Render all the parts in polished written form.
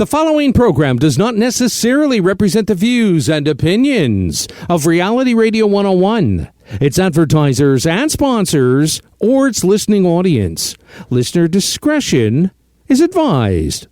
The following program does not necessarily represent the views and opinions of Reality Radio 101, its advertisers and sponsors, or its listening audience. Listener discretion is advised.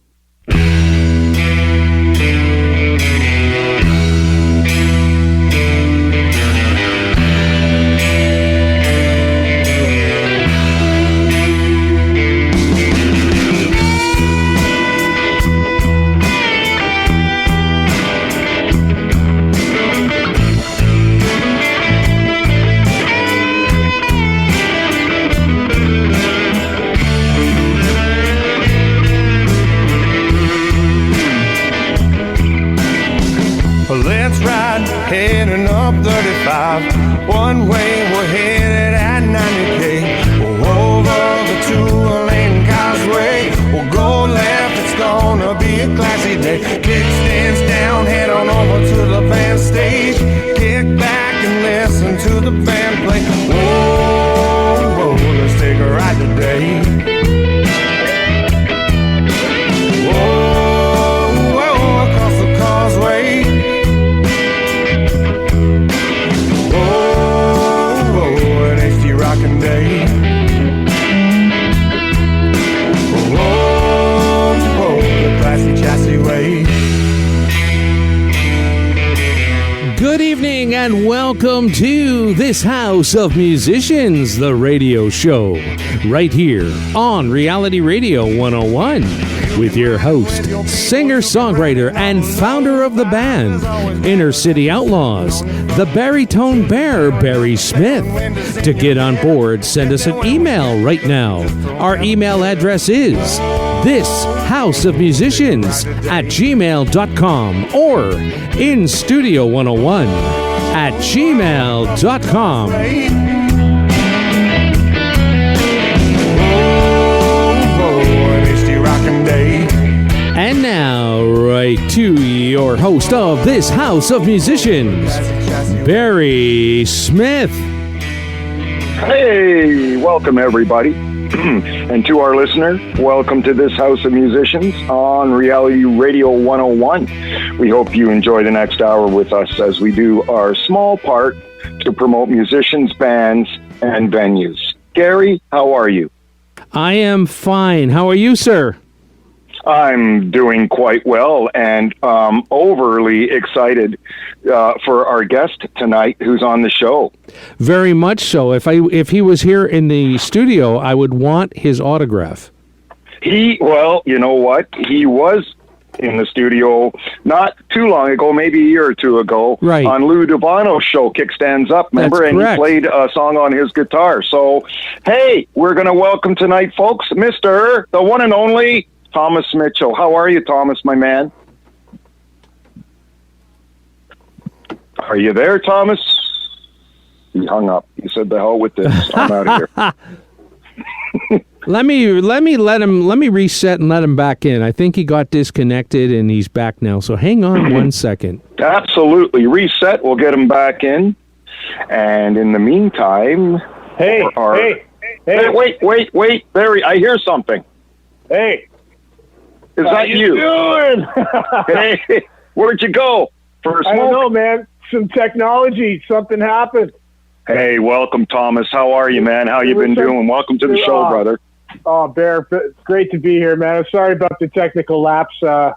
Let's ride, heading up 35. One way, we're headed at 90K. We'll over the two-lane causeway. We'll go left, it's gonna be a classy day. Kickstands down, head on over to the band stage. Kick back and listen to the band play. Whoa, whoa, let's take a ride today. Whoa, whoa, across the causeway. Rockin' day. Whoa, whoa, the classy chassis way. Good evening and welcome to this House of Musicians, the radio show, right here on Reality Radio 101 with your host, singer-songwriter and founder of the band, Inner City Outlaws, the baritone bear, Barry Smith. To get on board, send us an email right now. Our email address is thisHouseofMusicians@gmail.com or instudio101@gmail.com. And now, right to your host of this House of Musicians, Barry Smith. Hey, welcome everybody. And to our listener, welcome to this House of Musicians on Reality Radio 101. We hope you enjoy the next hour with us as we do our small part to promote musicians, bands, and venues. Gary, how are you? I am fine. How are you, sir? I'm doing quite well and overly excited for our guest tonight who's on the show. Very much so. If he was here in the studio, I would want his autograph. Well, you know what? He was in the studio not too long ago, maybe a year or two ago, right, on Lou Devano's show, Kickstands Up, remember? That's and correct. He played a song on his guitar. So, hey, we're going to welcome tonight, folks, Mr. the one and only Thomas Mitchell. How are you, Thomas, my man? Are you there, Thomas? He hung up. He said, "The hell with this. I'm out of here." Let me reset and let him back in. I think he got disconnected and he's back now. So hang on 1 second. Absolutely. Reset. We'll get him back in. And in the meantime, Hey, wait, Barry, I hear something. Hey. Is How that you? doing? Hey, where'd you go? For a smoke? I don't know, man. Some technology. Something happened. Hey, welcome, Thomas. How are you, man? How you been doing? Welcome to the show, brother. Oh, Bear, it's great to be here, man. I'm sorry about the technical lapse. No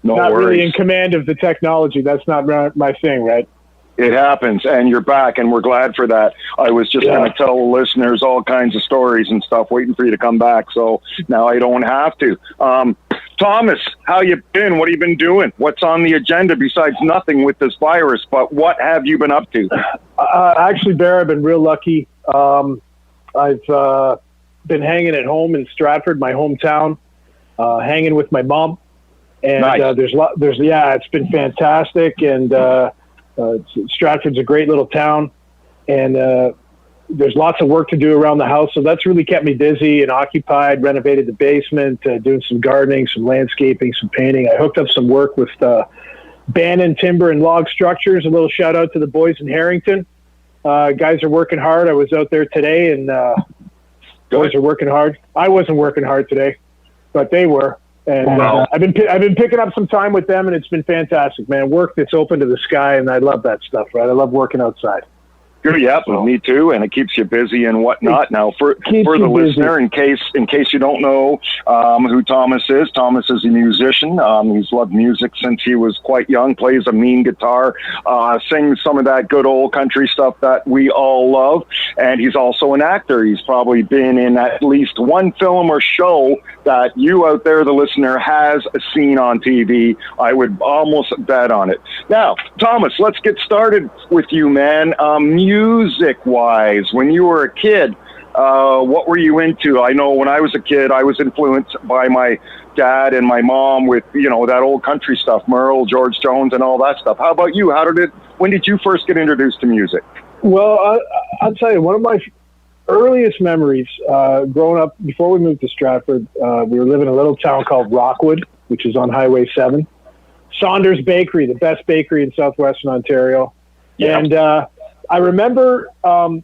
not worries. really in command of the technology. That's not my thing, right? It happens, and you're back, and we're glad for that. I was just going to tell the listeners all kinds of stories and stuff, waiting for you to come back, so now I don't have to. Thomas, how you been? What have you been doing? What's on the agenda besides nothing with this virus, but what have you been up to? Actually, Bear, I've been real lucky. I've been hanging at home in Stratford, my hometown, hanging with my mom. And nice. It's been fantastic, and Stratford's a great little town, and there's lots of work to do around the house, so that's really kept me busy and occupied. Renovated the basement, doing some gardening, some landscaping, some painting. I hooked up some work with Bannon Timber and Log Structures. A little shout out to the boys in Harrington. Guys are working hard. I was out there today, and boys are working hard. I wasn't working hard today, but they were. And Wow. I've been picking up some time with them, and it's been fantastic, man. Work that's open to the sky, and I love that stuff, right? I love working outside. Yeah, me too, and it keeps you busy and whatnot. Now, for the listener, in case you don't know who Thomas is a musician. He's loved music since he was quite young. Plays a mean guitar, sings some of that good old country stuff that we all love, and he's also an actor. He's probably been in at least one film or show that you out there, the listener, has seen on TV. I would almost bet on it. Now, Thomas, let's get started with you, man. Music-wise, when you were a kid, what were you into? I know when I was a kid, I was influenced by my dad and my mom with, that old country stuff, Merle, George Jones, and all that stuff. How about you? When did you first get introduced to music? Well, I'll tell you, one of my earliest memories, growing up, before we moved to Stratford, we were living in a little town called Rockwood, which is on Highway 7. Saunders Bakery, the best bakery in southwestern Ontario. Yep. And I remember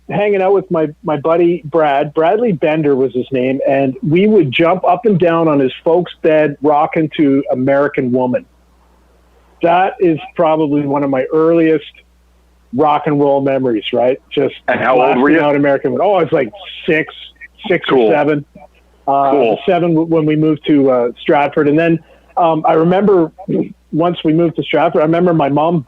hanging out with my buddy Bradley Bender was his name, and we would jump up and down on his folks' bed rocking to American Woman. That is probably one of my earliest rock and roll memories, right? Just and how old were you? Out American Woman. Oh, I was like six cool. or seven. Cool. 7 when we moved to Stratford, and then I remember once we moved to Stratford, I remember my mom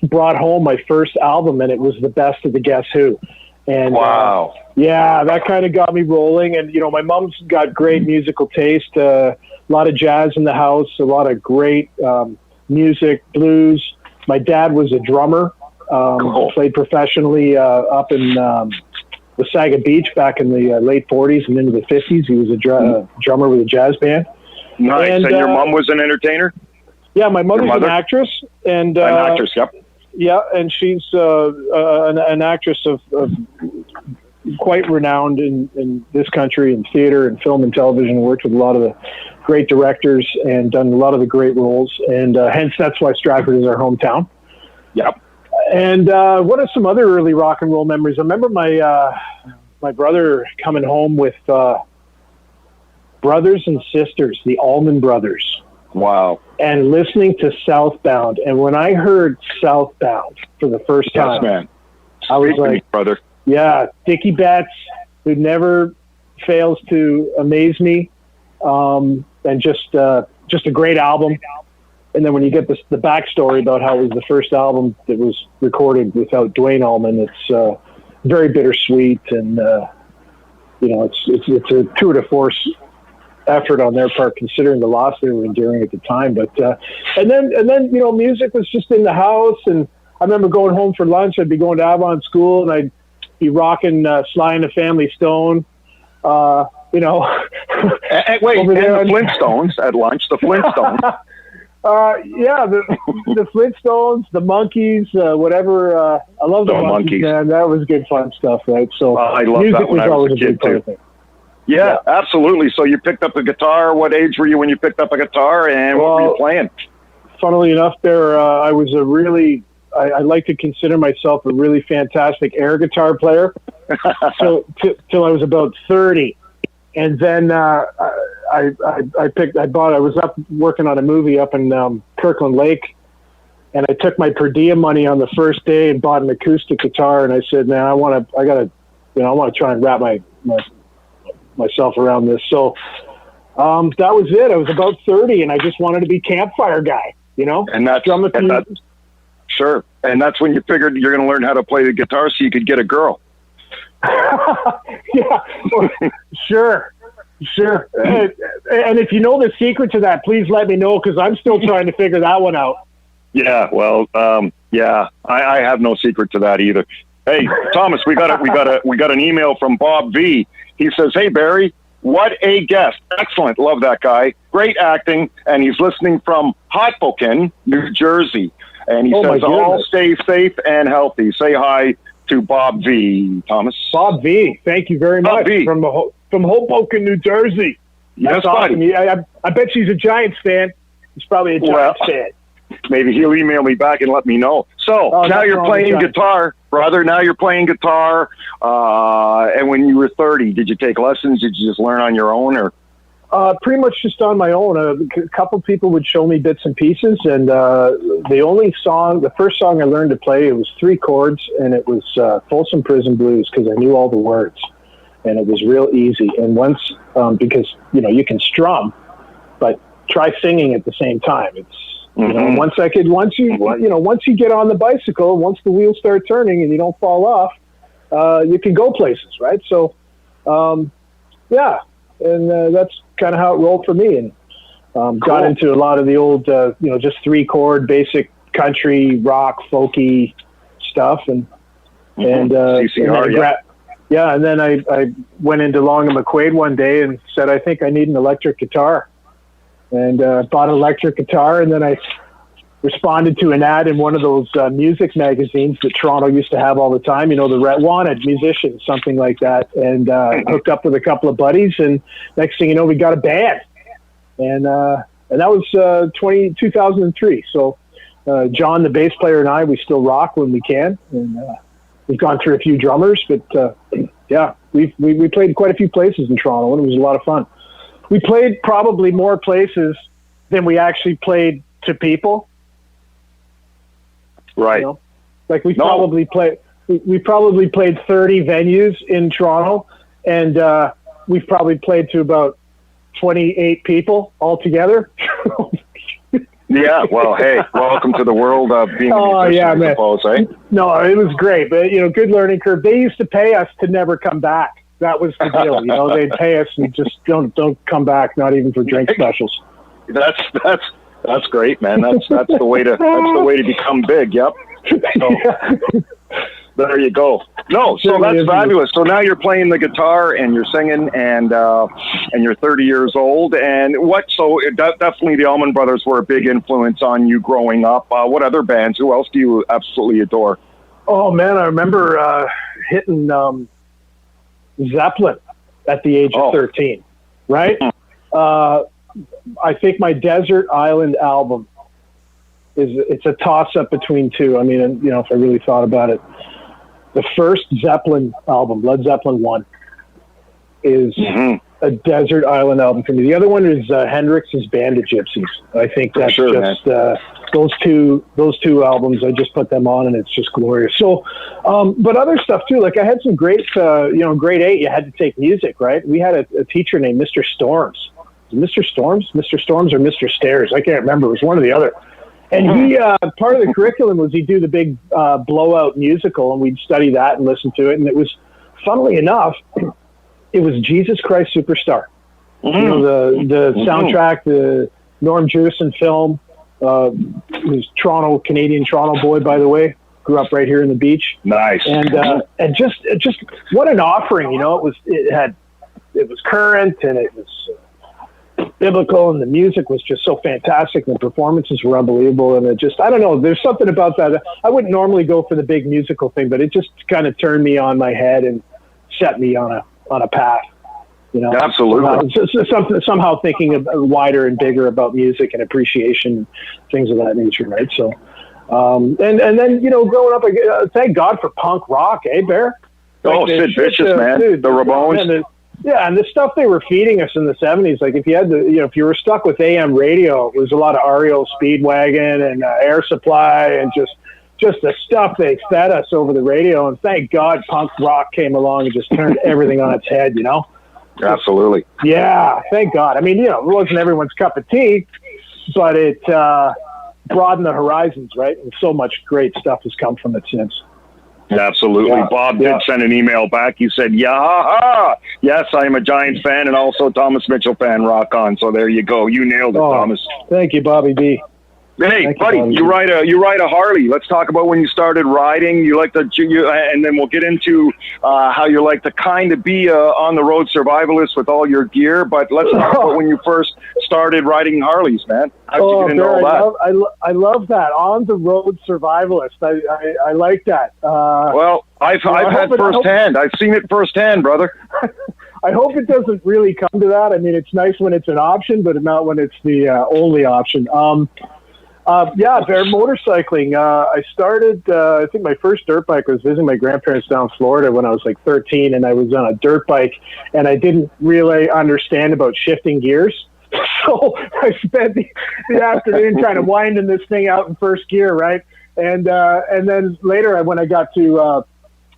brought home my first album, and it was the best of the Guess Who. And wow. That kind of got me rolling. And my mom's got great musical taste, a lot of jazz in the house, a lot of great music, blues. My dad was a drummer, cool. Played professionally up in Wasaga Beach back in the late 40s and into the 50s. He was a drummer with a jazz band. Nice. And your mom was an entertainer? Yeah, my mother's an actress. And an actress, yep. Yeah, and she's an actress of quite renowned in this country in theater and film and television. Worked with a lot of the great directors and done a lot of the great roles, and hence that's why Stratford is our hometown. Yep. And what are some other early rock and roll memories? I remember my brother coming home with brothers and sisters, the Allman Brothers. Wow. And listening to Southbound. And when I heard Southbound for the first time, man. I was like, brother. Yeah, Dickie Betts, who never fails to amaze me. And just a great album. And then when you get the backstory about how it was the first album that was recorded without Duane Allman, it's very bittersweet. And, it's a tour de force effort on their part, considering the loss they were enduring at the time. But and then music was just in the house, and I remember going home for lunch. I'd be going to Avon School, and I'd be rocking Sly and the Family Stone. And wait, and the Flintstones at lunch. The Flintstones. The Flintstones, the Monkees, whatever. I love the Monkees, man. That was good, fun stuff, right? So I love music that when was I was always a kid, big part too. of it. Yeah, absolutely. So you picked up a guitar. What age were you when you picked up a guitar, and what were you playing? Funnily enough, I was I like to consider myself a really fantastic air guitar player. So till I was about 30. And then I was up working on a movie up in Kirkland Lake, and I took my per diem money on the first day and bought an acoustic guitar, and I said, man, I want to try and wrap myself around this. So that was it. I was about 30, and I just wanted to be campfire guy, And that's sure. And that's when you figured you're going to learn how to play the guitar so you could get a girl. Yeah, sure. And if you know the secret to that, please let me know, because I'm still trying to figure that one out. Yeah, well, I have no secret to that either. Hey, Thomas, we got an email from Bob V. He says, "Hey Barry, what a guest! Excellent, love that guy. Great acting, and he's listening from Hoboken, New Jersey. And he says, all stay safe and healthy. Say hi to Bob V. Thomas. Bob V. Thank you very much from Hoboken, New Jersey. That's awesome. I bet she's a Giants fan. He's probably a Giants fan. Maybe he'll email me back and let me know. So now you're playing guitar, brother. Now you're playing guitar. And when you were 30, did you take lessons? Did you just learn on your own, or? Pretty much just on my own. A couple people would show me bits and pieces, and the first song I learned to play, it was 3 chords, and it was Folsom Prison Blues, because I knew all the words, and it was real easy. And once, because you can strum, but try singing at the same time. It's once you get on the bicycle, once the wheels start turning and you don't fall off, you can go places, right? So, yeah. And that's kind of how it rolled for me, and got into a lot of the old, just 3-chord basic country rock, folky stuff, and then I went into Long and McQuaid one day and said, I think I need an electric guitar, and bought an electric guitar, and then I responded to an ad in one of those music magazines that Toronto used to have all the time, the wanted musicians, something like that, and hooked up with a couple of buddies, and next thing you know, we got a band, and that was 2003. So John, the bass player, and I, we still rock when we can, and we've gone through a few drummers, but yeah, we played quite a few places in Toronto, and it was a lot of fun. We played probably more places than we actually played to people. Right. Like we probably played 30 venues in Toronto, and we've probably played to about 28 people altogether. Yeah. Well, hey, welcome to the world of being a musician, I suppose, eh? No, it was great, but good learning curve. They used to pay us to never come back. That was the deal. They'd pay us and just don't come back, not even for drink specials. That's great, man. That's the way to become big. Yep. So, there you go. No, so that's fabulous. So now you're playing the guitar and you're singing, and you're 30 years old. And definitely the Allman Brothers were a big influence on you growing up. What other bands? Who else do you absolutely adore? Oh man, I remember hitting Zeppelin at the age of 13. Right. I think my Desert Island album it's a toss-up between 2. I mean, if I really thought about it, the first Zeppelin album, Led Zeppelin 1, is a Desert Island album for me. The other one is Hendrix's Band of Gypsies. I think that's those two albums. I just put them on, and it's just glorious. So, but other stuff too. Like I had some great, grade 8, you had to take music, right? We had a teacher named Mr. Storms. Mr. Storms, or Mr. Stairs. I can't remember. It was one or the other. And he, part of the curriculum was he'd do the big blowout musical, and we'd study that and listen to it. And it was, funnily enough, it was Jesus Christ Superstar. The soundtrack, the Norm Jewison film. He was Canadian Toronto boy, by the way. Grew up right here in the beach. Nice. And just what an offering, It was current, and it was biblical, and the music was just so fantastic, and the performances were unbelievable, and I don't know, there's something about that. I wouldn't normally go for the big musical thing, but it just kind of turned me on my head and set me on a path, Absolutely. Somehow thinking wider and bigger about music and appreciation, things of that nature, right? So and then growing up, thank God for punk rock, Bear? Sid Vicious, man. Dude, the Ramones. And the stuff they were feeding us in the 70s, like if you had if you were stuck with AM radio, it was a lot of REO Speedwagon and Air Supply and just the stuff they fed us over the radio. And thank God punk rock came along and just turned everything on its head, Absolutely. Yeah, thank God. I mean, it wasn't everyone's cup of tea, but it broadened the horizons, right? And so much great stuff has come from it since. Absolutely. Yeah. Bob did send an email back. He said, yes, I am a Giants fan and also Thomas Mitchell fan. Rock on. So there you go. You nailed it, Thomas. Thank you, Bobby B. Hey, buddy, you ride a Harley. Let's talk about when you started riding. You like and then we'll get into how you like to kind of be on the road survivalist with all your gear. But let's talk about when you first started riding Harleys, man. How'd you get into all that? I love that, on the road survivalist. I like that. Well, I've had firsthand. I've seen it firsthand, brother. I hope it doesn't really come to that. I mean, it's nice when it's an option, but not when it's the only option. Bear motorcycling. I started, I think my first dirt bike, I was visiting my grandparents down in Florida when I was like 13, and I was on a dirt bike, and I didn't really understand about shifting gears. So I spent the afternoon trying to wind in this thing out in first gear, right? And then later when I got to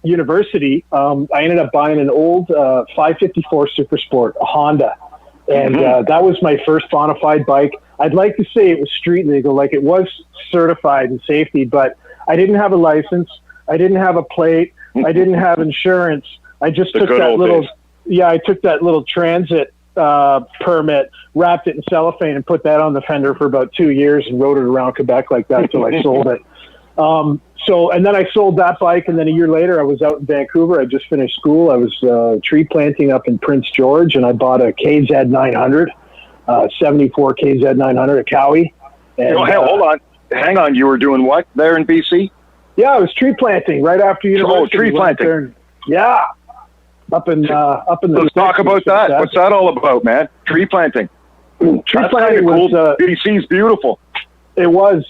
university, I ended up buying an old 554 Super Sport, a Honda. And that was my first bona fide bike. I'd like to say it was street legal, like it was certified in safety, but I didn't have a license. I didn't have a plate. I didn't have insurance. I just took that little, I took that little transit permit, wrapped it in cellophane, and put that on the fender for about 2 years and rode it around Quebec like that until I sold it. And then I sold that bike, and then a year later I was out in Vancouver. I just finished school. I was tree planting up in Prince George, and I bought a KZ 900, 74 KZ 900, a Cowie. And, hold on. Hang on. You were doing what there in BC? Yeah, I was tree planting right after university. Oh, tree planting. Yeah. Up in the. Let's talk about that. What's that all about, man? Tree planting. Tree planting was cool. BC's beautiful. It was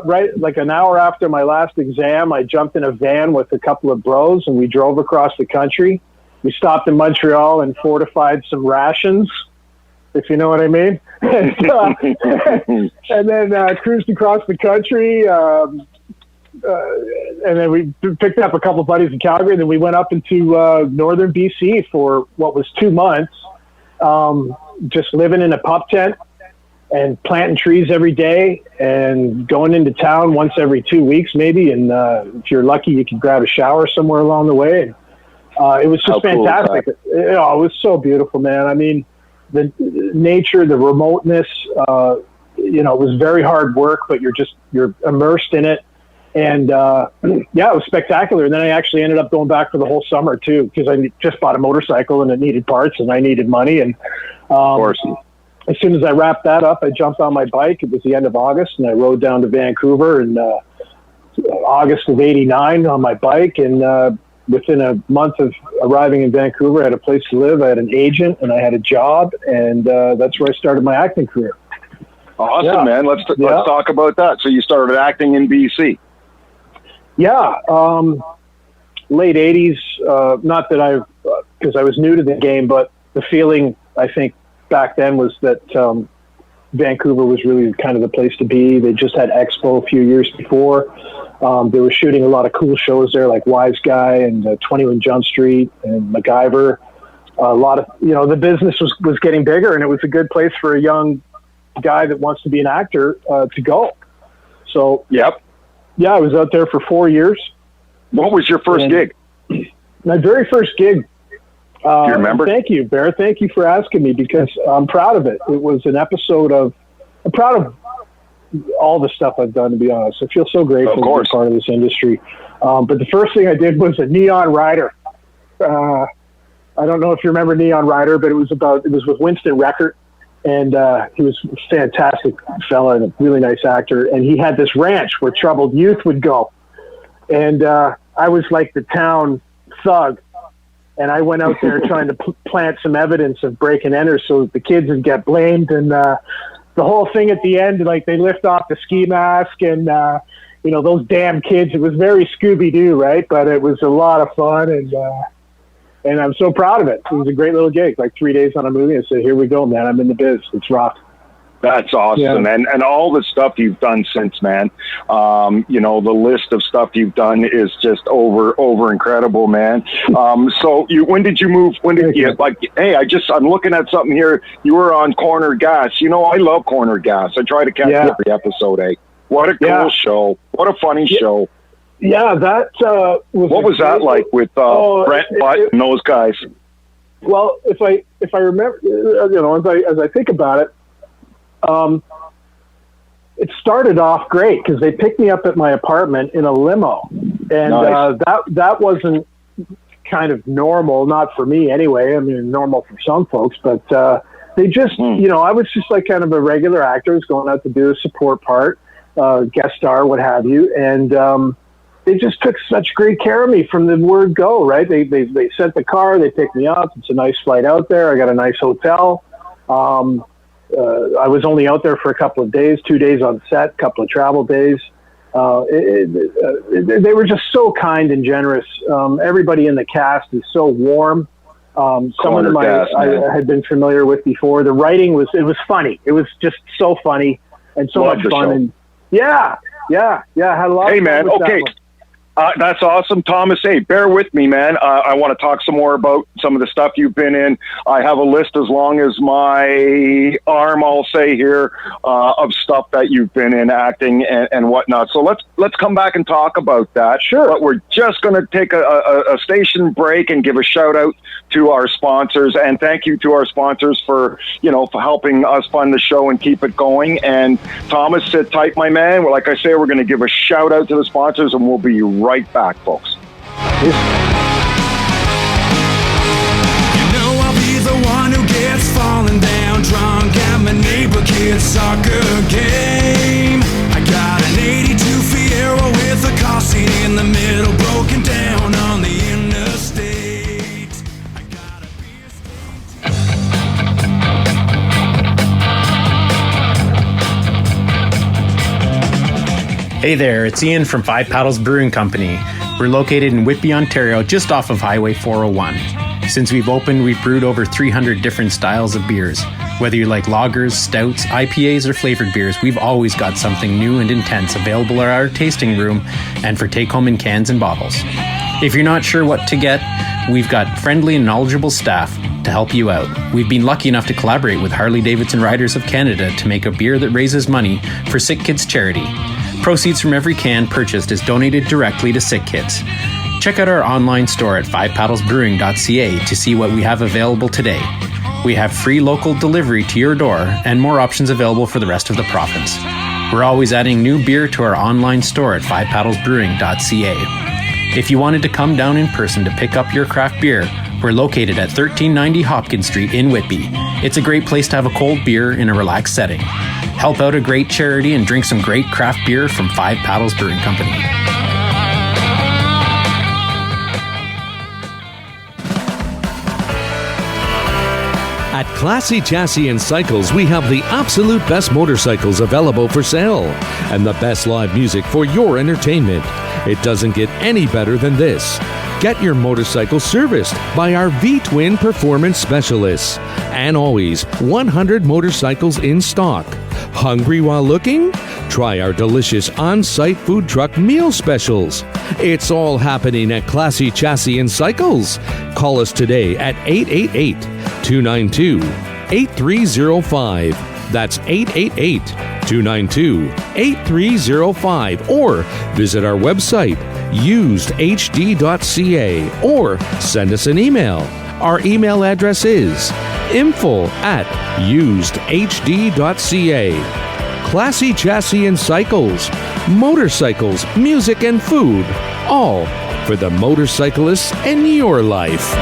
right like an hour after my last exam. I jumped in a van with a couple of bros, and we drove across the country. We stopped in Montreal and fortified some rations, if you know what I mean. And then cruised across the country. And then we picked up a couple of buddies in Calgary, and then we went up into northern BC for what was 2 months, just living in a pup tent and planting trees every day and going into town once every 2 weeks maybe. And if you're lucky, you can grab a shower somewhere along the way. And, it was just fantastic. Cool it was so beautiful, man. I mean, the nature, the remoteness, it was very hard work, but you're immersed in it. And, it was spectacular. And then I actually ended up going back for the whole summer too, because I just bought a motorcycle and it needed parts and I needed money. And, of course. As soon as I wrapped that up, I jumped on my bike. It was the end of August, and I rode down to Vancouver in August of '89 on my bike. And within a month of arriving in Vancouver, I had a place to live. I had an agent, and I had a job, and that's where I started my acting career. Awesome, man. Let's talk about that. So you started acting in BC. Yeah, late '80s. Not that because I was new to the game, but the feeling I think back then was that Vancouver was really kind of the place to be. They just had Expo a few years before. They were shooting a lot of cool shows there, like Wise Guy and 21 Jump Street and MacGyver. A lot of, the business was getting bigger, and it was a good place for a young guy that wants to be an actor to go. So, yep. Yeah, I was out there for 4 years. What was your first gig? My very first gig. Do you remember? Thank you, Bear. Thank you for asking me, because I'm proud of it. It was an episode I'm proud of all the stuff I've done, to be honest. I feel so grateful to be part of this industry. But the first thing I did was a Neon Rider. I don't know if you remember Neon Rider, but it was with Winston Reckert. And he was a fantastic fella and a really nice actor. And he had this ranch where troubled youth would go. And I was like the town thug. And I went out there trying to plant some evidence of break and enter so the kids would get blamed. And the whole thing at the end, like they lift off the ski mask and, those damn kids. It was very Scooby-Doo, right? But it was a lot of fun. And I'm so proud of it. It was a great little gig, like 3 days on a movie. I said, here we go, man. I'm in the biz. It's rock. That's awesome. Yeah. And all the stuff you've done since, man, the list of stuff you've done is just over incredible, man. So when did you move? When did you I'm looking at something here. You were on Corner Gas. I love Corner Gas. I try to catch every episode, What a cool show. What a funny show. Yeah, that what was that like with Brent Butt and those guys? Well, if I remember, as I think about it, it started off great because they picked me up at my apartment in a limo, and nice. That wasn't kind of normal, not for me anyway. I mean, normal for some folks, but they just, I was just like kind of a regular actor, I was going out to do a support part, guest star, what have you, and they just took such great care of me from the word go, right? They sent the car, they picked me up. It's a nice flight out there. I got a nice hotel. I was only out there for a couple of days, 2 days on set, couple of travel days. They were just so kind and generous. Everybody in the cast is so warm. Some of them I had been familiar with before. The writing was funny. It was just so funny and so much fun. And yeah. Had a lot of fun. Hey, man. Okay. That's awesome, Thomas. Hey, bear with me, man. I want to talk some more about some of the stuff you've been in. I have a list as long as my arm, I'll say here, of stuff that you've been in, acting and whatnot. So let's come back and talk about that. Sure. But we're just going to take a station break and give a shout out to our sponsors, and thank you to our sponsors for helping us fund the show and keep it going. And Thomas, sit tight, my man. Like I say, we're going to give a shout out to the sponsors, and we'll be right back, folks. I'll be the one who gets falling down drunk at my neighbor kid's soccer game. I got an 82 Fiero with a car seat in the middle, broken down on the interstate. I got a Hey there, it's Ian from Five Paddles Brewing Company. We're located in Whitby, Ontario, just off of Highway 401. Since we've opened, we've brewed over 300 different styles of beers. Whether you like lagers, stouts, IPAs, or flavored beers, we've always got something new and intense available at our tasting room and for take-home in cans and bottles. If you're not sure what to get, we've got friendly and knowledgeable staff to help you out. We've been lucky enough to collaborate with Harley-Davidson Riders of Canada to make a beer that raises money for Sick Kids Charity. Proceeds from every can purchased is donated directly to Sick Kids. Check out our online store at fivepaddlesbrewing.ca to see what we have available today. We have free local delivery to your door and more options available for the rest of the province. We're always adding new beer to our online store at fivepaddlesbrewing.ca. If you wanted to come down in person to pick up your craft beer, we're located at 1390 Hopkins Street in Whitby. It's a great place to have a cold beer in a relaxed setting. Help out a great charity and drink some great craft beer from Five Paddles Brewing Company. At Classy Chassis and Cycles, we have the absolute best motorcycles available for sale and the best live music for your entertainment. It doesn't get any better than this. Get your motorcycle serviced by our V-Twin Performance Specialists. And always 100 motorcycles in stock. Hungry while looking? Try our delicious on-site food truck meal specials. It's all happening at Classy Chassis and Cycles. Call us today at 888-292-8305. That's 888-292-8305. Or visit our website, usedhd.ca, or send us an email. Our email address is info@usedhd.ca. Classy Chassis and Cycles. Motorcycles, music, and food. All for the motorcyclists in your life.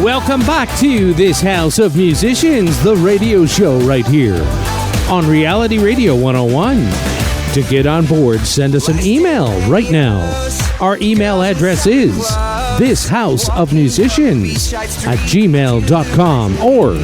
Welcome back to this House of Musicians, the radio show right here on Reality Radio 101. To get on board, send us an email right now. Our email address is thishouseofmusicians@gmail.com or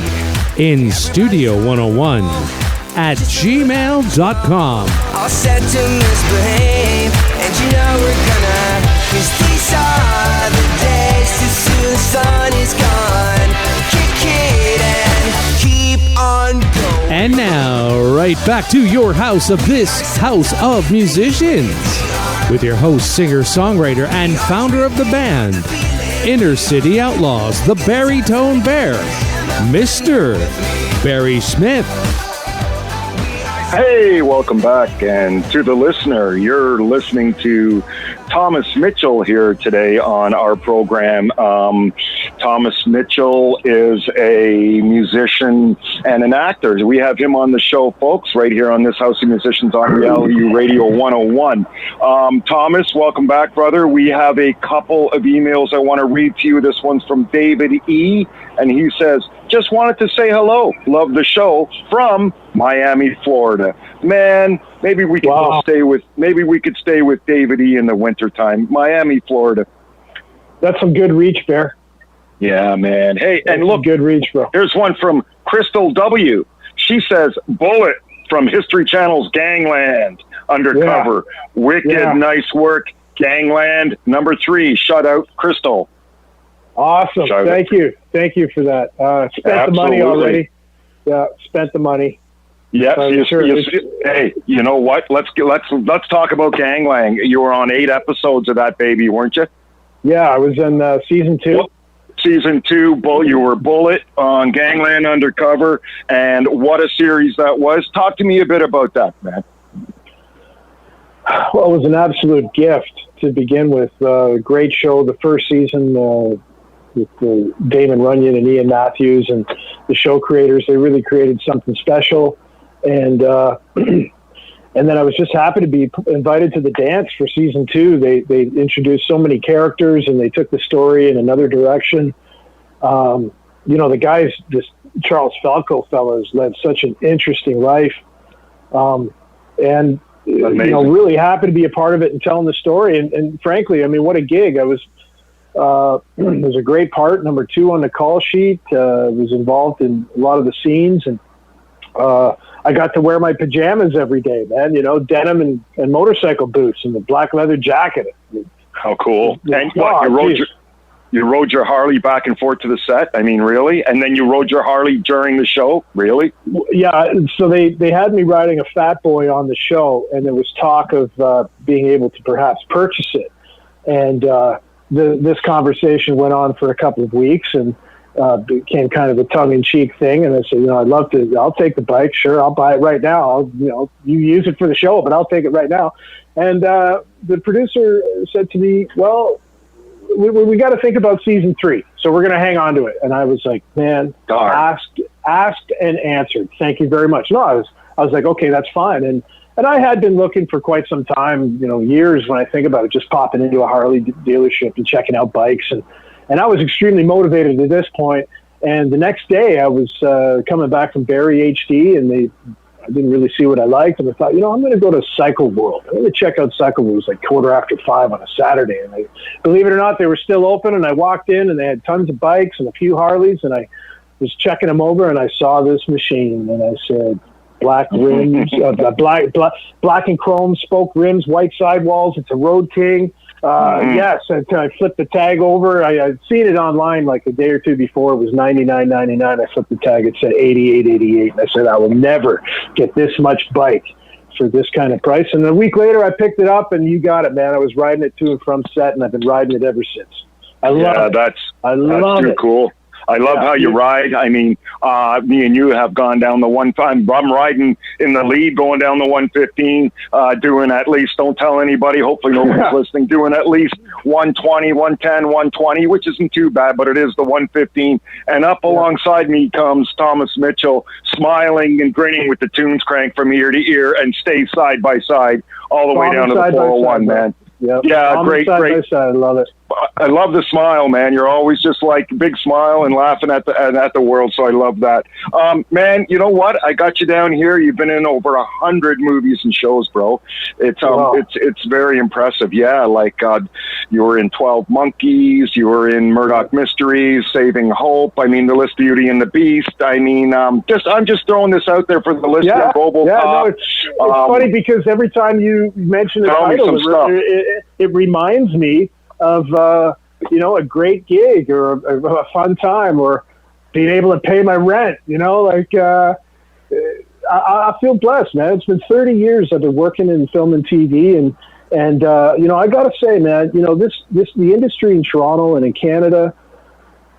instudio101@gmail.com. All set to misbehave, and you know we're gonna, 'cause these are the days till soon the sun is gone. Kick it and keep on going. And now, right back to your house of this House of Musicians with your host, singer, songwriter, and founder of the band, Inner City Outlaws, the Baritone Bear, Mr. Barry Smith. Hey, welcome back. And to the listener, you're listening to Thomas Mitchell here today on our program. Thomas Mitchell is a musician and an actor. We have him on the show, folks, right here on this House of Musicians on Reality Radio 101. Thomas, welcome back, brother. We have a couple of emails I want to read to you. This one's from David E., and he says, just wanted to say hello. Love the show from Miami, Florida. Man, maybe we could stay with David E in the wintertime. Miami, Florida. That's some good reach, Bear. Yeah, man. Hey, That's and look, good reach, bro. here's one from Crystal W. She says, Bullet from History Channel's Gangland Undercover. Yeah. Wicked, Yeah. nice work. Gangland, number 3. Shout out, Crystal. Awesome. Thank you for that. Spent the money already. Yeah, spent the money. Yes, Sure. Hey, you know what? Let's talk about Gangland. You were on 8 episodes of that baby, weren't you? Yeah, I was in season 2. Well, season 2, you were Bullet on Gangland Undercover, and what a series that was. Talk to me a bit about that, man. Well, it was an absolute gift to begin with. Great show. The first season with Damon Runyon and Ian Matthews and the show creators, they really created something special. And and then I was just happy to be invited to the dance for season 2. They introduced so many characters and they took the story in another direction. The guys, this Charles Falco fellow has led such an interesting life. And really happy to be a part of it and telling the story. And frankly, I mean, what a gig. I was, it was a great part, number 2 on the call sheet, was involved in a lot of the scenes. And, I got to wear my pajamas every day, man, denim and motorcycle boots and the black leather jacket. How cool. And what, you rode your Harley back and forth to the set? I mean, really? And then you rode your Harley during the show? Really? Yeah. So they had me riding a Fat Boy on the show, and there was talk of being able to perhaps purchase it. And this conversation went on for a couple of weeks and became kind of a tongue-in-cheek thing. And I said, I'll take the bike. Sure, I'll buy it right now. You use it for the show, but I'll take it right now. And the producer said to me, well, we got to think about season 3, so we're going to hang on to it. And I was like, man, asked and answered. Thank you very much. No, I was like, okay, that's fine. And I had been looking for quite some time, years when I think about it, just popping into a Harley dealership and checking out bikes. And I was extremely motivated at this point. And the next day I was coming back from Barrie HD, and I didn't really see what I liked. And I thought, I'm going to go to Cycle World. I'm going to check out Cycle World. It was like 5:15 on a Saturday. And believe it or not, they were still open. And I walked in and they had tons of bikes and a few Harleys. And I was checking them over and I saw this machine. And I said, black rims, black and chrome spoke rims, white sidewalls. It's a Road King. Yes, I flipped the tag over. I'd seen it online like a day or two before. It was $99.99. I flipped the tag. It said $88.88. And I said, I will never get this much bike for this kind of price. And a week later, I picked it up, and you got it, man. I was riding it to and from set, and I've been riding it ever since. I love it. That's too cool. I love how you ride. I mean, me and you have gone down the one time. I'm riding in the lead, going down the 115, doing at least, don't tell anybody, hopefully nobody's listening, doing at least 120, 110, 120, which isn't too bad, but it is the 115. And up alongside me comes Thomas Mitchell, smiling and grinning with the tunes cranked from ear to ear, and stays side by side all the way down to the 401, man. Yep. Yeah, great. I love it. I love the smile, man. You're always just like big smile and laughing at the world. So I love that, man. You know what? I got you down here. You've been in over 100 movies and shows, bro. It's very impressive. Yeah, like you were in 12 Monkeys. You were in Murdoch Mysteries, Saving Hope. I mean, The List, Beauty and the Beast. I mean, I'm just throwing this out there for the listener. Yeah, no, it's funny because every time you mention the title, it reminds me of a great gig or a fun time or being able to pay my rent. I feel blessed, man. It's been 30 years I've been working in film and TV, and I got to say, man, the industry in Toronto and in Canada,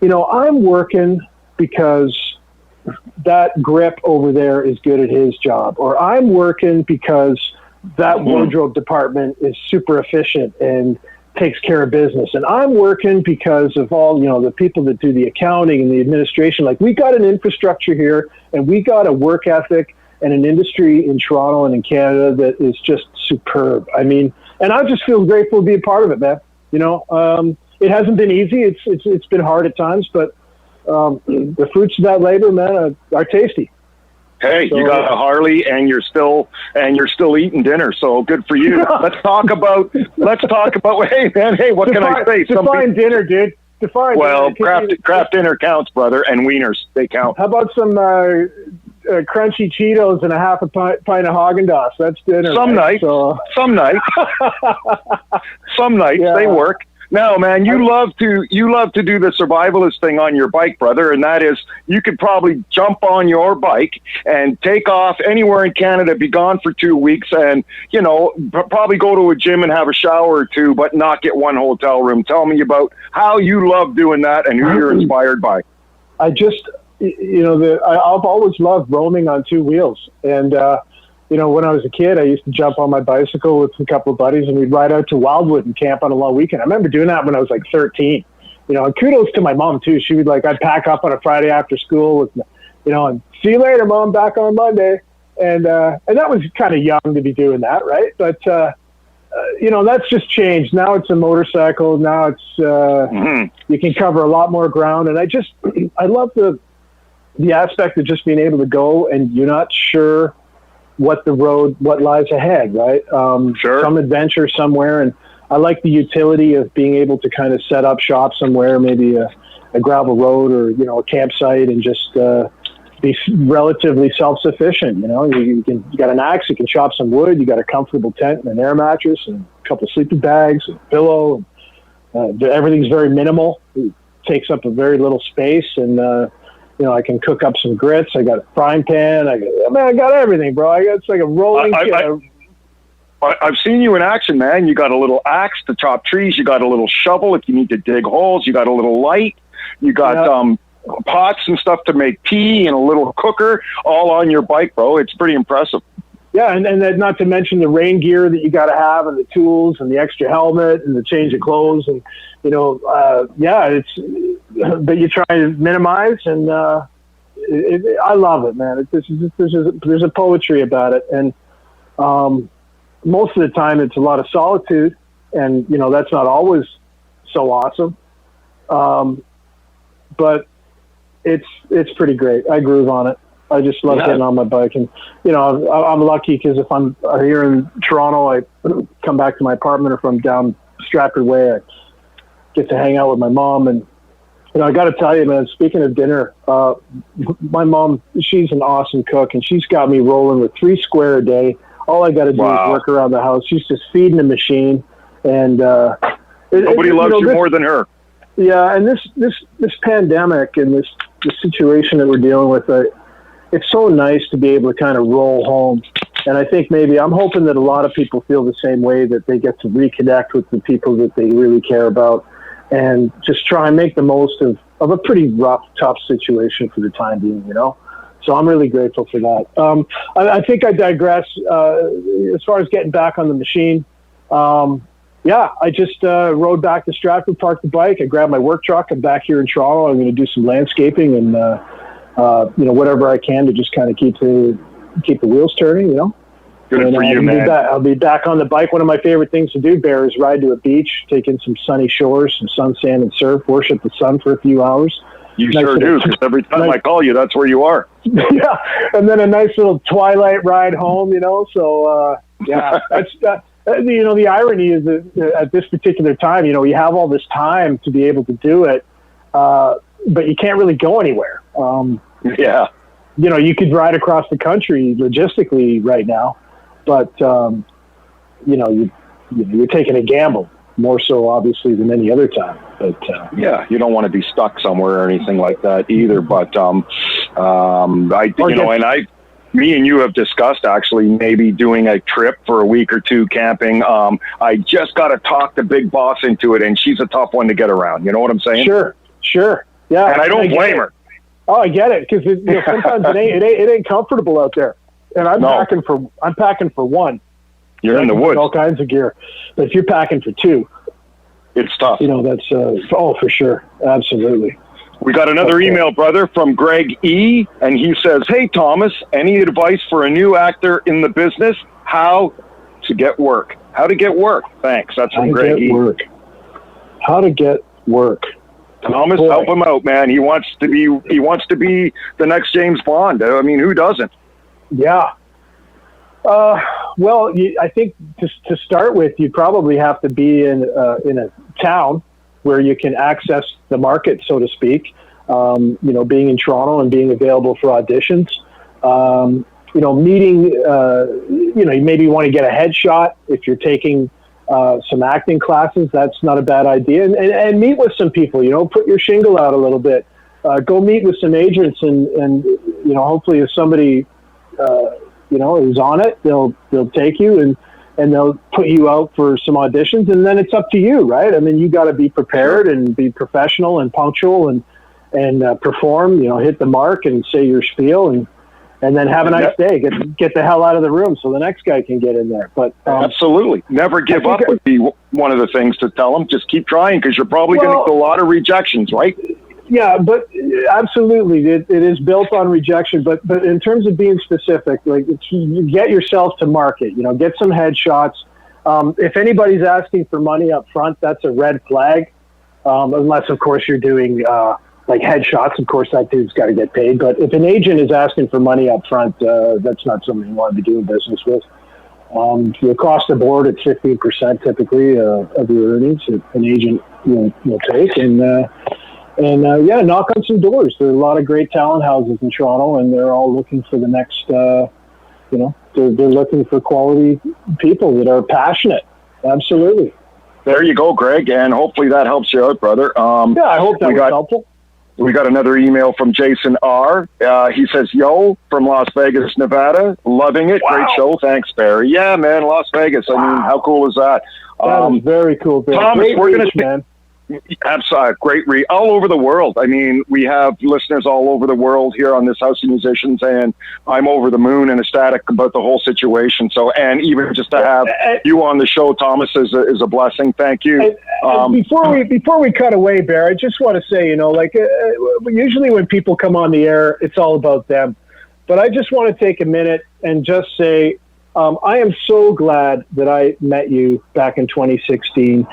I'm working because that grip over there is good at his job, or I'm working because that wardrobe department is super efficient and takes care of business. And I'm working because of all, the people that do the accounting and the administration. Like, we got an infrastructure here, and we got a work ethic and an industry in Toronto and in Canada that is just superb. I mean, and I just feel grateful to be a part of it, man. It hasn't been easy. It's been hard at times, but the fruits of that labor, man, are tasty. Hey, So, you got a Harley, and you're still eating dinner. So good for you. Let's talk about. Hey, man. Hey, what can I say? Define dinner, dude. Define. Well, dinner. craft dinner counts, brother, and wieners, they count. How about some crunchy Cheetos and a half a pint of Haagen-Dazs? That's dinner. Some right? nights, So, some nights Yeah. they work. No, man, you love to do the survivalist thing on your bike, brother, and that is you could probably jump on your bike and take off anywhere in Canada, be gone for 2 weeks, and probably go to a gym and have a shower or two, but not get one hotel room. Tell me about how you love doing that and who you're inspired by. I've always loved roaming on two wheels, and when I was a kid, I used to jump on my bicycle with a couple of buddies, and we'd ride out to Wildwood and camp on a long weekend. I remember doing that when I was like 13. And kudos to my mom too. She would I'd pack up on a Friday after school with, and see you later, Mom, back on Monday. And that was kind of young to be doing that, right? But that's just changed. Now it's a motorcycle. Now it's you can cover a lot more ground, and I love the aspect of just being able to go and you're not sure what lies ahead, right? Sure. Some adventure somewhere. And I like the utility of being able to kind of set up shop somewhere, maybe a gravel road or, a campsite, and just be relatively self-sufficient. You got an axe, you can chop some wood, you got a comfortable tent and an air mattress and a couple of sleeping bags and a pillow. Everything's very minimal. It takes up a very little space, and I can cook up some grits. I got a frying pan. I got everything, bro. It's like a rolling. I've seen you in action, man. You got a little axe to chop trees. You got a little shovel if you need to dig holes. You got a little light. You got pots and stuff to make tea, and a little cooker all on your bike, bro. It's pretty impressive. Yeah, and then not to mention the rain gear that you got to have, and the tools, and the extra helmet, and the change of clothes, and but you try to minimize, and I love it, man. There's a poetry about it, and most of the time it's a lot of solitude, and that's not always so awesome, but it's pretty great. I groove on it. I just love getting on my bike, and I'm lucky because if I'm here in Toronto, I come back to my apartment, or if I'm down Stratford Way, I get to hang out with my mom. And I got to tell you, man, speaking of dinner, my mom, she's an awesome cook, and she's got me rolling with 3 square a day. All I got to do is work around the house. She's just feeding the machine, and nobody loves you more than her. Yeah, and this pandemic and this situation that we're dealing with, it's so nice to be able to kind of roll home. And I think I'm hoping that a lot of people feel the same way, that they get to reconnect with the people that they really care about, and just try and make the most of a pretty rough, tough situation for the time being, So I'm really grateful for that. I think I digress. As far as getting back on the machine, I just rode back to Stratford, parked the bike. I grabbed my work truck. I'm back here in Toronto. I'm going to do some landscaping and, whatever I can to just kind of keep the wheels turning, Good for you, man. I'll be back on the bike. One of my favorite things to do, Bear, is ride to a beach, take in some sunny shores, some sun, sand, and surf, worship the sun for a few hours. You sure do, because every time I call you, that's where you are. Yeah, and then a nice little twilight ride home, So, that's the irony is that at this particular time, you have all this time to be able to do it, but you can't really go anywhere. You could ride across the country logistically right now, but you're taking a gamble more so obviously than any other time. But you don't want to be stuck somewhere or anything like that either. But me and you have discussed actually maybe doing a trip for a week or two camping. I just got to talk the big boss into it, and she's a tough one to get around. You know what I'm saying? Sure. Yeah. And I don't blame her. Oh, I get it, because sometimes it ain't comfortable out there, and I'm packing for one. You're in the woods, all kinds of gear, but if you're packing for 2, it's tough. That's for sure, absolutely. We got another email, brother, from Greg E, and he says, "Hey Thomas, any advice for a new actor in the business? How to get work? How to get work? Thanks." That's from Greg E. How to get work. Thomas, help him out, man. He wants to be the next James Bond. I mean, who doesn't? Yeah. Well, I think to start with, you probably have to be in a town where you can access the market, so to speak. Being in Toronto and being available for auditions. Meeting. You maybe want to get a headshot if you're taking some acting classes. That's not a bad idea. And meet with some people. Put your shingle out a little bit. Go meet with some agents, and hopefully if somebody is on it, they'll take you and they'll put you out for some auditions, and then it's up to you, right? I mean, you got to be prepared and be professional and punctual and perform. Hit the mark and say your spiel, and then have a nice day. Get the hell out of the room so the next guy can get in there. But absolutely, never give up would be one of the things to tell them. Just keep trying, because you're probably going to get a lot of rejections, right? Yeah, but absolutely, it is built on rejection. But in terms of being specific, like, you get yourself to market. Get some headshots. If anybody's asking for money up front, that's a red flag. Unless, of course, you're doing like headshots. Of course, that dude's got to get paid. But if an agent is asking for money up front, that's not something you want to be doing business with. Across the board, it's 15% typically of your earnings an agent will take. And knock on some doors. There are a lot of great talent houses in Toronto, and they're all looking for the next, they're looking for quality people that are passionate. Absolutely. There you go, Greg, and hopefully that helps you out, brother. I hope that was helpful. We got another email from Jason R. He says, "Yo, from Las Vegas, Nevada. Loving it. Wow. Great show. Thanks, Barry." Yeah, man, Las Vegas. Wow. I mean, how cool is that? That is very cool, Barry. Thomas, great we're going to... man. Absolutely. Great read. All over the world. I mean, we have listeners all over the world here on this House of Musicians, and I'm over the moon and ecstatic about the whole situation. So, and even just to have you on the show, Thomas, is a blessing. Thank you. Before we cut away, Bear, I just want to say, usually when people come on the air, it's all about them. But I just want to take a minute and just say, I am so glad that I met you back in 2016.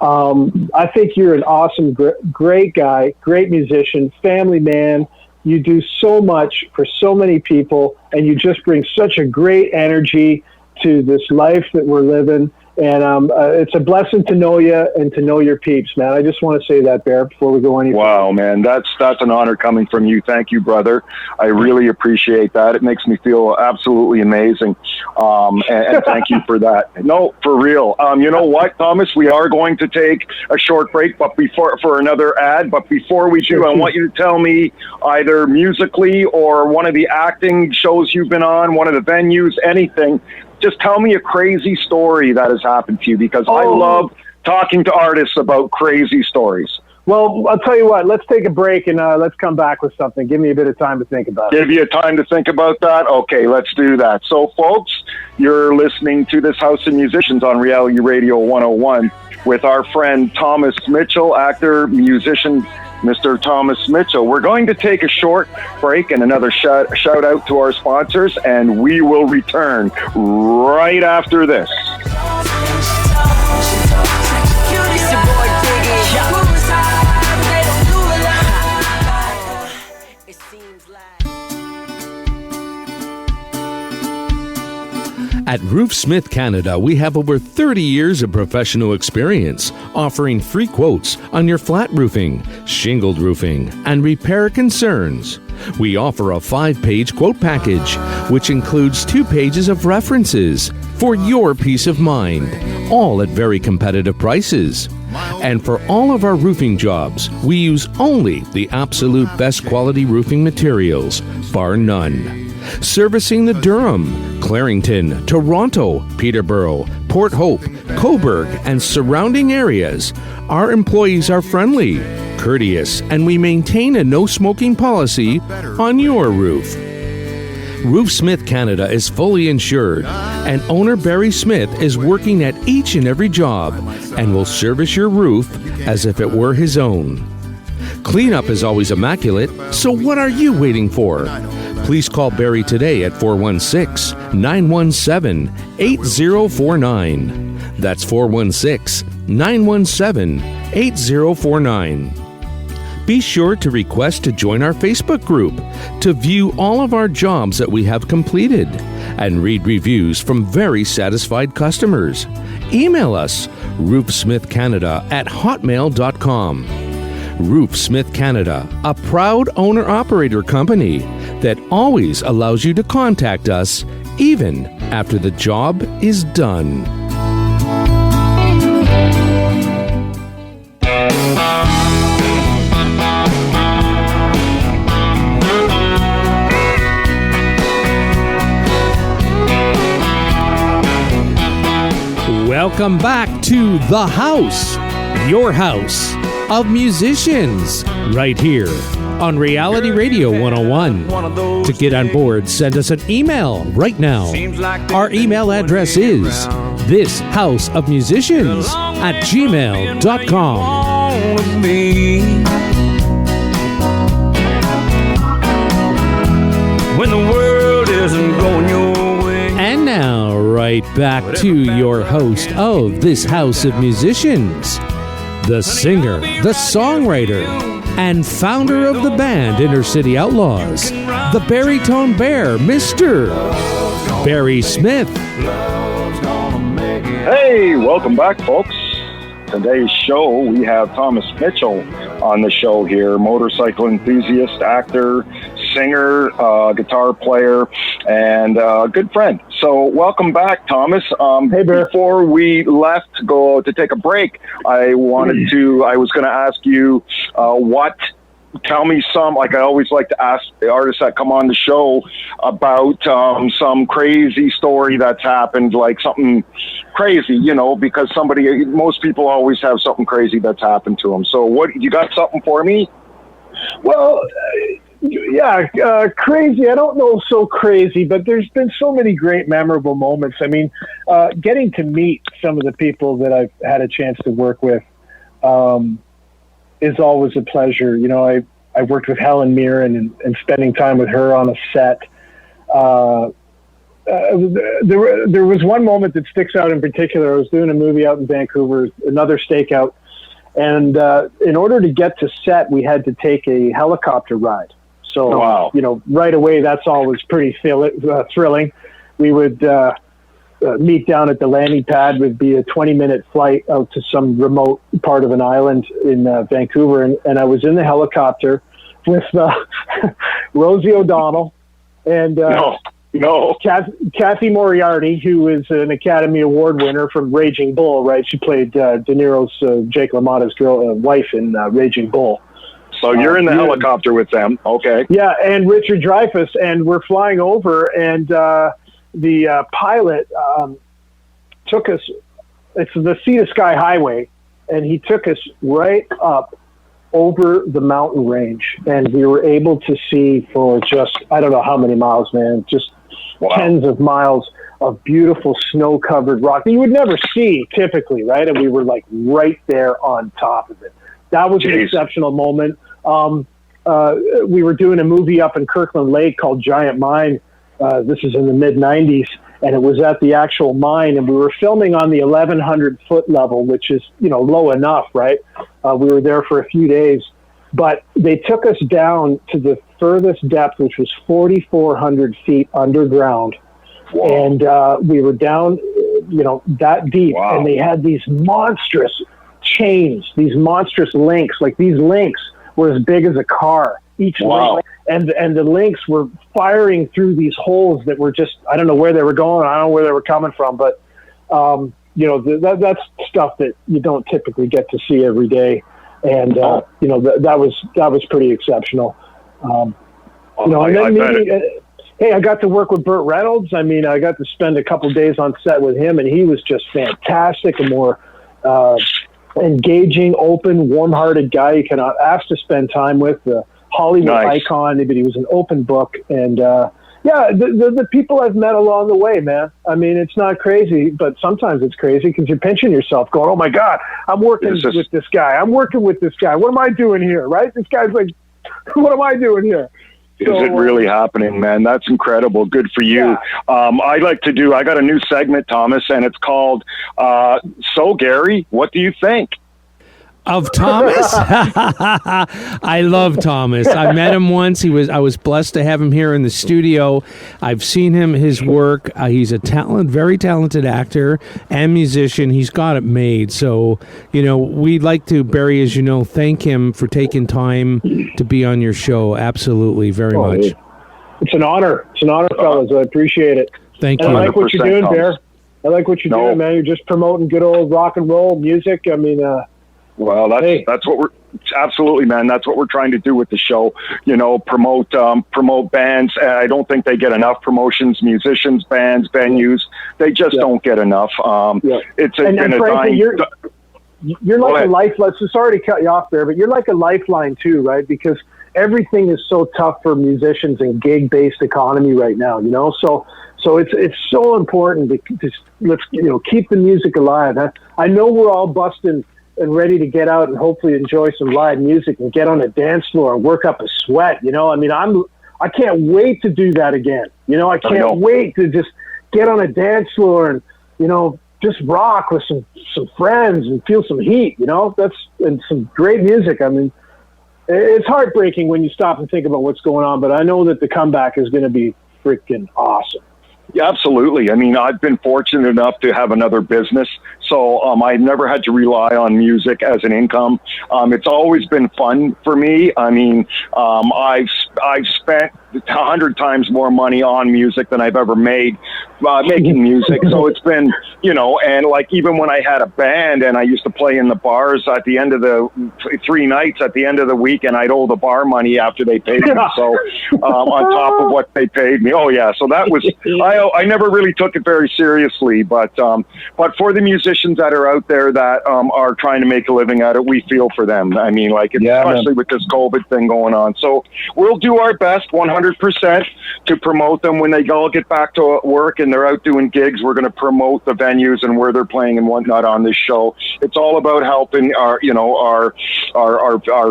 I think you're an awesome, great guy, great musician, family man. You do so much for so many people, and you just bring such a great energy to this life that we're living. And it's a blessing to know you and to know your peeps, man. I just want to say that, Bear, before we go any further. Wow, man, that's an honor coming from you. Thank you, brother. I really appreciate that. It makes me feel absolutely amazing. And thank you for that. No, for real. You know what, Thomas? We are going to take a short break, but for another ad. But before we do, I want you to tell me either musically or one of the acting shows you've been on, one of the venues, anything. Just tell me a crazy story that has happened to you, because I love talking to artists about crazy stories. Well, I'll tell you what, let's take a break and let's come back with something. Give me a bit of time to think about it. Give you time to think about that? Okay, let's do that. So, folks, you're listening to this House of Musicians on Reality Radio 101 with our friend Thomas Mitchell, actor, musician, Mr. Thomas Mitchell. We're going to take a short break and another shout out to our sponsors, and we will return right after this. At Roofsmith Canada, we have over 30 years of professional experience, offering free quotes on your flat roofing, shingled roofing, and repair concerns. We offer a 5-page quote package, which includes 2 pages of references for your peace of mind, all at very competitive prices. And for all of our roofing jobs, we use only the absolute best quality roofing materials, bar none. Servicing the Durham, Clarington, Toronto, Peterborough, Port Hope, Cobourg, and surrounding areas, our employees are friendly, courteous, and we maintain a no-smoking policy on your roof. Roofsmith Canada is fully insured, and owner Barry Smith is working at each and every job and will service your roof as if it were his own. Cleanup is always immaculate, so what are you waiting for? Please call Barry today at 416-917-8049. That's 416-917-8049. Be sure to request to join our Facebook group to view all of our jobs that we have completed and read reviews from very satisfied customers. Email us roofsmithcanada@hotmail.com. Roofsmith Canada, a proud owner-operator company that always allows you to contact us even after the job is done. Welcome back to The House, your house of musicians, right here on Reality Radio 101. To get on board, send us an email right now. Our email address is thisHouseOfMusicians@gmail.com. When the world isn't going your way. And now, right back to your host of This House of Musicians, the singer, the songwriter, and founder of the band Inner City Outlaws, the baritone bear, Mr. Barry Smith. Hey, welcome back, folks. Today's show, we have Thomas Mitchell on the show here, motorcycle enthusiast, actor, singer, guitar player, and good friend. So welcome back, Thomas. Hey, Bear. Before we left to go to take a break, I was going to ask you tell me some, like I always like to ask the artists that come on the show about some crazy story that's happened, like something crazy, because most people always have something crazy that's happened to them. So what, you got something for me? Well, crazy. I don't know so crazy, but there's been so many great, memorable moments. I mean, getting to meet some of the people that I've had a chance to work with is always a pleasure. I worked with Helen Mirren and spending time with her on a set. There was one moment that sticks out in particular. I was doing a movie out in Vancouver, another stakeout. And in order to get to set, we had to take a helicopter ride. So, wow. Right away, that's always pretty thrilling. We would meet down at the landing pad. Would be a 20-minute flight out to some remote part of an island in Vancouver. And I was in the helicopter with Rosie O'Donnell and Kathy Moriarty, who is an Academy Award winner from Raging Bull, right? She played De Niro's Jake LaMotta's wife in Raging Bull. So you're in the helicopter with them, okay? Yeah, and Richard Dreyfuss, and we're flying over, and the pilot took us. It's the Sea to Sky Highway, and he took us right up over the mountain range, and we were able to see for just, I don't know how many miles, man, just tens of miles of beautiful snow-covered rock that you would never see typically, right? And we were like right there on top of it. That was an exceptional moment. We were doing a movie up in Kirkland Lake called Giant Mine. This is in the mid-'90s, and it was at the actual mine, and we were filming on the 1,100-foot level, which is, low enough, right? We were there for a few days, but they took us down to the furthest depth, which was 4,400 feet underground. Wow. And we were down, that deep, and they had these monstrous chains, these monstrous links. Like, these links were as big as a car, each link. And the links were firing through these holes that were just, I don't know where they were going. I don't know where they were coming from, but, that's stuff that you don't typically get to see every day. And, that was pretty exceptional. Hey, I got to work with Burt Reynolds. I mean, I got to spend a couple of days on set with him, and he was just fantastic, a more engaging, open, warm-hearted guy you can ask to spend time with. Hollywood icon, but he was an open book. And, the people I've met along the way, man. I mean, it's not crazy, but sometimes it's crazy because you're pinching yourself going, oh, my God, I'm working with this guy. I'm working with this guy. What am I doing here, right? This guy's like, what am I doing here? Is it really happening, man? That's incredible. Good for you. Yeah. I got a new segment, Thomas, and it's called So Gary, What Do You Think? Of Thomas? I love Thomas. I met him once. I was blessed to have him here in the studio. I've seen his work. He's a very talented actor and musician. He's got it made. So, we'd like to, Barry, as you know, thank him for taking time to be on your show. Absolutely, very much. It's an honor. It's an honor, fellas. I appreciate it. Thank you. I like what you're doing, Bear. I like what you're doing, man. You're just promoting good old rock and roll music. I mean, well, that's what we're absolutely, man. That's what we're trying to do with the show. Promote bands. I don't think they get enough promotions. Musicians, bands, venues. They just don't get enough. It's frankly, you're like a lifeline. So sorry to cut you off there, but you're like a lifeline too, right? Because everything is so tough for musicians in gig-based economy right now. So it's so important to let's keep the music alive. I know we're all busting and ready to get out and hopefully enjoy some live music and get on a dance floor and work up a sweat. I mean, I can't wait to do that again. I can't wait to just get on a dance floor and, just rock with some friends and feel some heat, and some great music. I mean, it's heartbreaking when you stop and think about what's going on, but I know that the comeback is going to be freaking awesome. Yeah, absolutely. I mean, I've been fortunate enough to have another business, so I've never had to rely on music as an income. It's always been fun for me. I mean, I've spent 100 times more money on music than I've ever made making music. So it's been, and like even when I had a band and I used to play in the bars at the end of the 3 nights at the end of the week, and I'd owe the bar money after they paid me. So on top of what they paid me. Oh yeah. So that was, I never really took it very seriously, but for the musicians that are out there that are trying to make a living at it, we feel for them. I mean, especially with this COVID thing going on. So we'll do our best 100% to promote them when they all get back to work and they're out doing gigs. We're going to promote the venues and where they're playing and whatnot on this show. It's all about helping our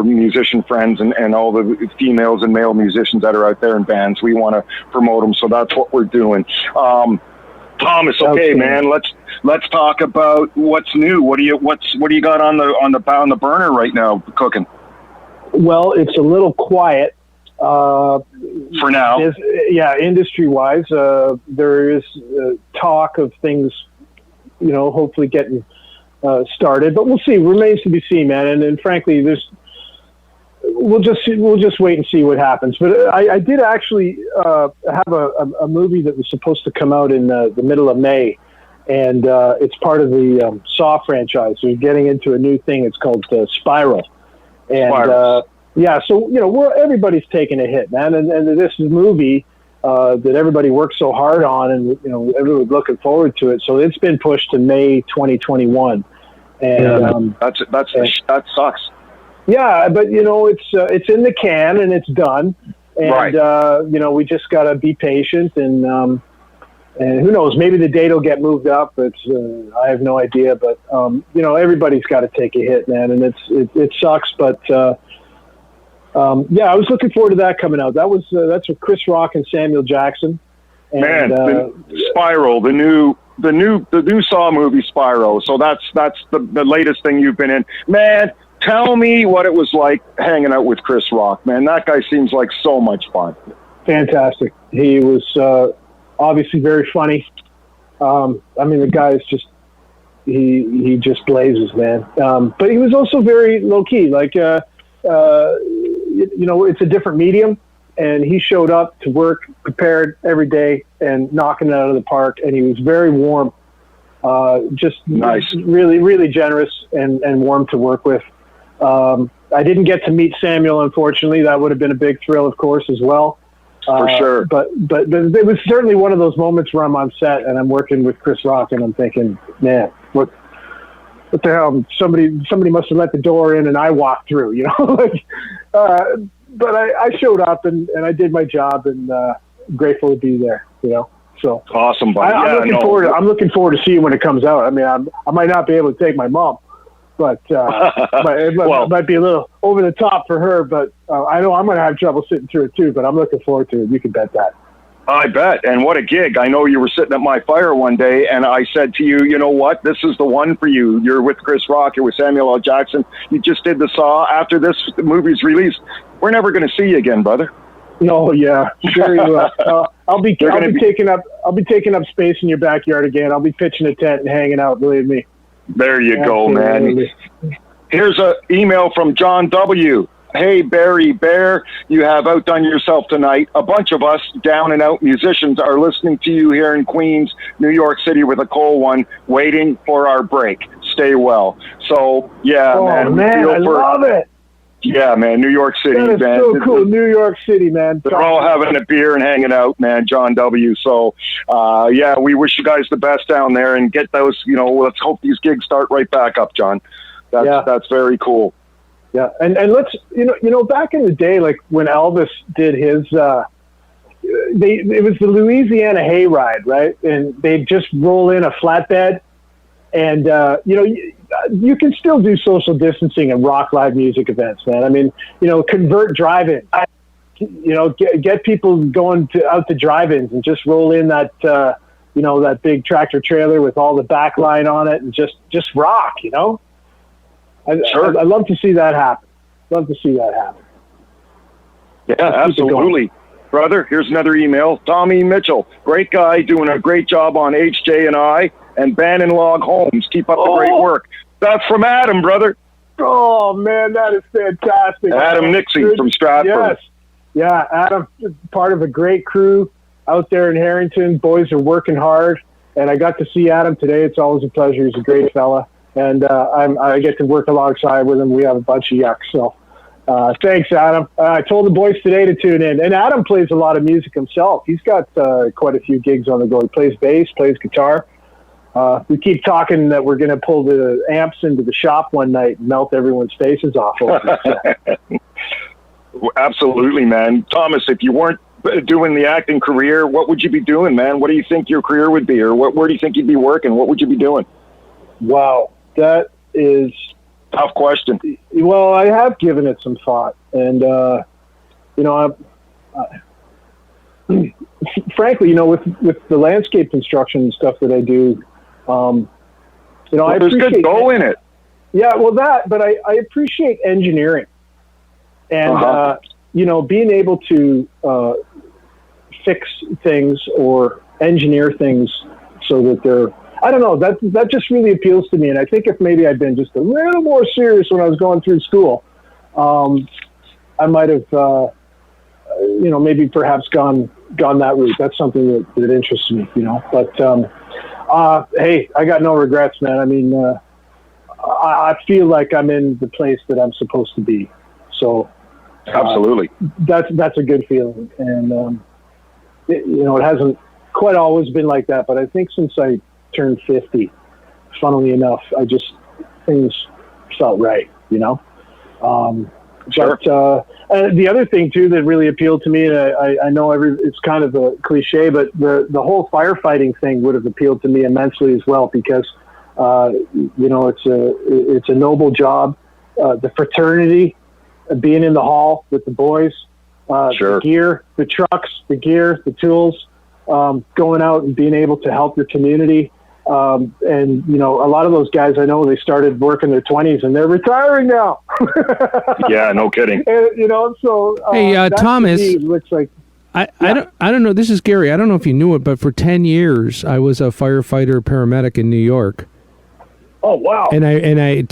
musician friends and all the females and male musicians that are out there in bands. We want to promote them, so that's what we're doing. Thomas, okay, man. Let's talk about what's new. What do you got on the burner right now cooking? Well, it's a little quiet. For now. Industry-wise, there is talk of things, hopefully getting started, but we'll see. Remains to be seen, man. And frankly, we'll just wait and see what happens. But I did actually have a movie that was supposed to come out in the middle of May, and it's part of the Saw franchise. We're getting into a new thing. It's called Spiral. And so everybody's taking a hit, man. And this movie that everybody worked so hard on, and everyone's looking forward to it. So it's been pushed to May 2021. And that sucks. Yeah, but it's in the can and it's done, and right. We just gotta be patient, and who knows, maybe the date will get moved up. But I have no idea. But everybody's got to take a hit, man, and it sucks. But I was looking forward to that coming out. That's with Chris Rock and Samuel Jackson. And, man, Spiral, the new Saw movie, Spiral. So that's the latest thing you've been in, man. Tell me what it was like hanging out with Chris Rock, man. That guy seems like so much fun. Fantastic. He was obviously very funny. The guy is just, he just blazes, man. But he was also very low key. It's a different medium, and he showed up to work prepared every day and knocking it out of the park. And he was very warm, just nice, really, really generous and warm to work with. I didn't get to meet Samuel, unfortunately. That would have been a big thrill, of course, as well. For sure. But it was certainly one of those moments where I'm on set and I'm working with Chris Rock and I'm thinking, man, what the hell? Somebody must have let the door in and I walked through, but I showed up and I did my job, and grateful to be there, So awesome, buddy. I'm looking forward to seeing when it comes out. I mean, I might not be able to take my mom, but it might be a little over the top for her. But I know I'm going to have trouble sitting through it too. But I'm looking forward to it. You can bet that. I bet. And what a gig. I know you were sitting at my fire one day, and I said to you, you know what? This is the one for you. You're with Chris Rock. You're with Samuel L. Jackson. You just did the Saw. After this movie's released, we're never going to see you again, brother. Oh yeah, sure you will. I'll be taking up space in your backyard again. I'll be pitching a tent and hanging out. Believe me. There you go, man. Here's an email from John W. Hey, Barry Bear, you have outdone yourself tonight. A bunch of us down and out musicians are listening to you here in Queens, New York City with a cold one, waiting for our break. Stay well. So, yeah, man, I love it. Yeah, man, New York City, that is man. So cool, New York City, man. They're all having a beer and hanging out, man, John W. So, yeah, we wish you guys the best down there and get those, let's hope these gigs start right back up, John. That's very cool. Yeah, and let's back in the day, like when Elvis did his, it was the Louisiana Hayride, right? And they'd just roll in a flatbed, and you can still do social distancing and rock live music events, man. I mean, convert drive-in, get people going out to drive-ins and just roll in that that big tractor trailer with all the backline on it and just rock, Sure. I'd love to see that happen. Yeah, absolutely. Brother, here's another email. Tommy Mitchell, great guy, doing a great job on HJ and I, and Bannon Log Homes. Keep up the great work. That's from Adam, brother. Oh, man, that is fantastic. Adam Nixie from Stratford. Yes. Yeah, Adam, part of a great crew out there in Harrington. Boys are working hard, and I got to see Adam today. It's always a pleasure. He's a great fella. And I get to work alongside with him. We have a bunch of yucks. So thanks, Adam. I told the boys today to tune in. And Adam plays a lot of music himself. He's got quite a few gigs on the go. He plays bass, plays guitar. We keep talking that we're going to pull the amps into the shop one night and melt everyone's faces off. Absolutely, man. Thomas, if you weren't doing the acting career, what would you be doing, man? What do you think your career would be? Or where do you think you'd be working? What would you be doing? Wow. That is tough question. Well, I have given it some thought, and frankly, with the landscape construction and stuff that I do, I there's good go in it. Yeah, well, but I appreciate engineering, and being able to fix things or engineer things so that they're. I don't know. That just really appeals to me, and I think if maybe I'd been just a little more serious when I was going through school, I might have, maybe perhaps gone that route. That's something that interests me, But hey, I got no regrets, man. I mean, I feel like I'm in the place that I'm supposed to be. So, absolutely, that's a good feeling, and it hasn't quite always been like that, but I think since I turned 50, funnily enough, things felt right, Sure. But the other thing too that really appealed to me, and I know it's kind of a cliche, but the whole firefighting thing would have appealed to me immensely as well, because it's a noble job. The fraternity, being in the hall with the boys, sure. The gear, the trucks, the gear, the tools, going out and being able to help your community. And, a lot of those guys, I know they started work in their 20s and they're retiring now. Yeah, no kidding. And, so hey, Thomas, looks like I don't know. This is Gary. I don't know if you knew it, but for 10 years I was a firefighter paramedic in New York. Oh wow! And I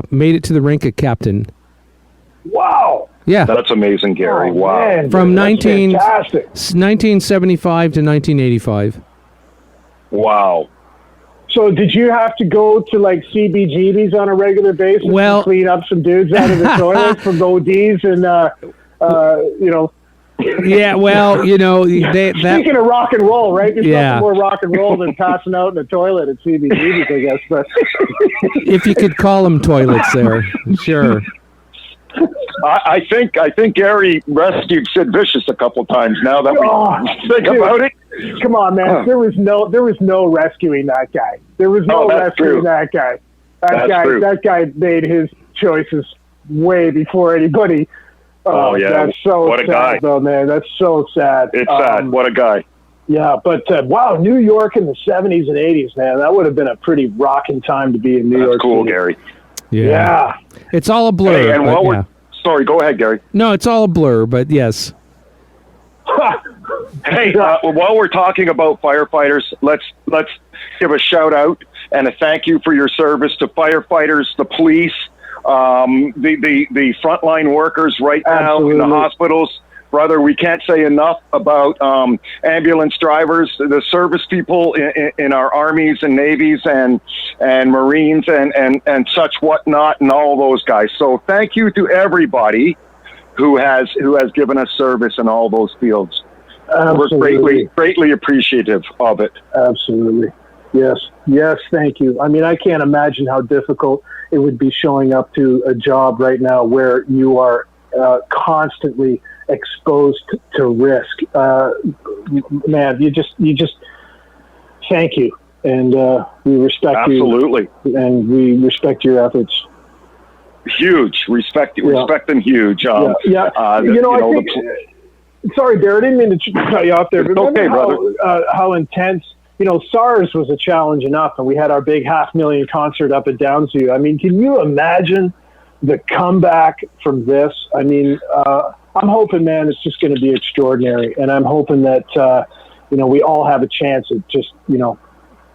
made it to the rank of captain. Wow. Yeah, that's amazing, Gary. Wow. Man, from that's 1975 to 1985. Wow. So did you have to go to like CBGBs on a regular basis and clean up some dudes out of the toilets from ODs and Yeah, well, speaking of rock and roll, right? There's nothing more rock and roll than passing out in the toilet at CBGBs, I guess. But if you could call them toilets there, sure. I think Gary rescued Sid Vicious a couple times. Now that we think about it, come on, man. There was no rescuing that guy. There was no rescuing that guy. That guy made his choices way before anybody. Oh yeah, that's so what a sad, guy, though, man. That's so sad. It's sad. What a guy. Yeah, but wow, New York in the 70s and 80s, man, that would have been a pretty rocking time to be in New York. That's cool, City. Gary. Yeah. It's all a blur. Hey, and while sorry, go ahead, Gary. No, it's all a blur, but yes. Hey, while we're talking about firefighters, let's give a shout out and a thank you for your service to firefighters, the police, the frontline workers right now in the hospitals. Brother, we can't say enough about ambulance drivers, the service people in our armies and navies and Marines and such whatnot, and all those guys. So thank you to everybody who has given us service in all those fields. Absolutely. We're greatly appreciative of it. Absolutely. Yes, thank you. I mean, I can't imagine how difficult it would be showing up to a job right now where you are constantly exposed to risk. Man, you just thank you, and we respect you. Absolutely, and we respect your efforts. Huge respect them. Huge. Sorry, Barry, I didn't mean to cut you off there. But okay, brother. How intense. SARS was a challenge enough, and we had our big 500,000 concert up at Downsview. I mean, can you imagine the comeback from this? I mean, I'm hoping, man, it's just going to be extraordinary, and I'm hoping that we all have a chance at just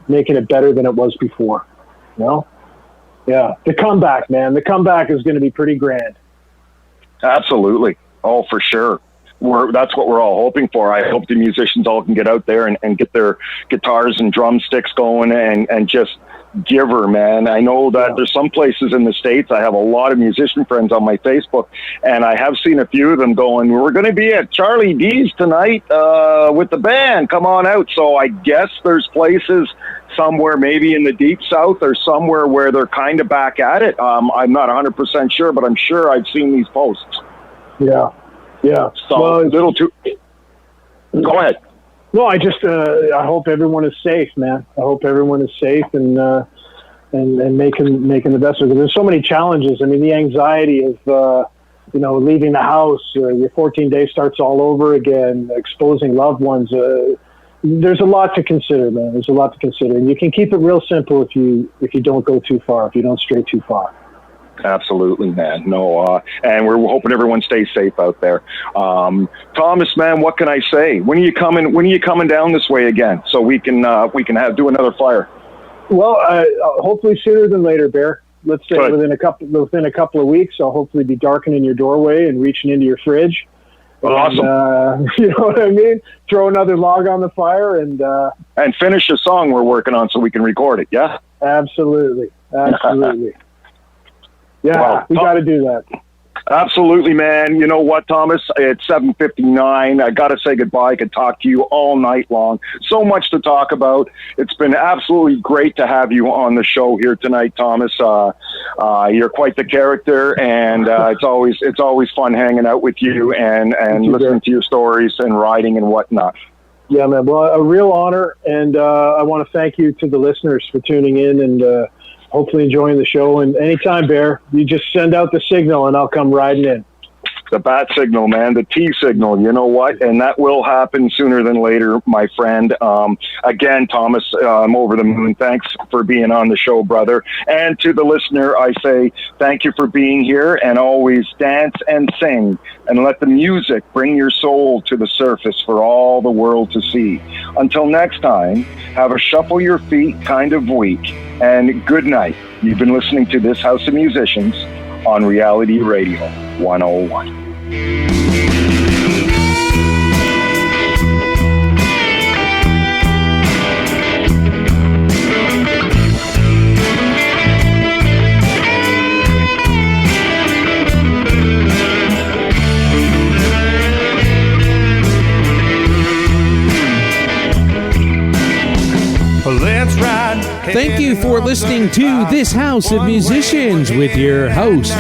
making it better than it was before. Yeah, the comeback, man. The comeback is going to be pretty grand. Absolutely. Oh, for sure. That's what we're all hoping for. I hope the musicians all can get out there and get their guitars and drumsticks going and just give her, man. I know that there's some places in the States, I have a lot of musician friends on my Facebook, and I have seen a few of them going, we're going to be at Charlie D's tonight with the band. Come on out. So I guess there's places somewhere maybe in the deep south or somewhere where they're kind of back at it. I'm not 100% sure, but I'm sure I've seen these posts. Yeah. So little too. Go ahead. No, I just I hope everyone is safe, man. I hope everyone is safe and making the best of it. There's so many challenges. I mean, the anxiety of leaving the house. Your 14 days starts all over again. Exposing loved ones. There's a lot to consider, man. There's a lot to consider, and you can keep it real simple if you don't go too far. If you don't stray too far. Absolutely, man. No, and we're hoping everyone stays safe out there. Thomas, man, what can I say? When are you coming down this way again, so we can do another fire? Well, hopefully sooner than later, Bear. Let's say within a couple of weeks, I'll hopefully be darkening your doorway and reaching into your fridge. Awesome. And, you know what I mean? Throw another log on the fire and finish a song we're working on so we can record it. Yeah. Absolutely. Yeah, well, we got to do that. Absolutely, man. You know what, Thomas? It's 7:59. I got to say goodbye. I could talk to you all night long. So much to talk about. It's been absolutely great to have you on the show here tonight, Thomas. You're quite the character, and it's always fun hanging out with you and listening to your stories and writing and whatnot. Yeah, man. Well, a real honor, and I want to thank you to the listeners for tuning in and hopefully enjoying the show. And anytime, Bear, you just send out the signal and I'll come riding in. The bat signal, man, the T signal, you know what? And that will happen sooner than later, my friend. Again, Thomas, I'm over the moon. Thanks for being on the show, brother. And to the listener, I say thank you for being here, and always dance and sing and let the music bring your soul to the surface for all the world to see. Until next time, have a shuffle your feet kind of week, and good night. You've been listening to This House of Musicians on Reality Radio 101. Thank you for listening to This House of Musicians with your host,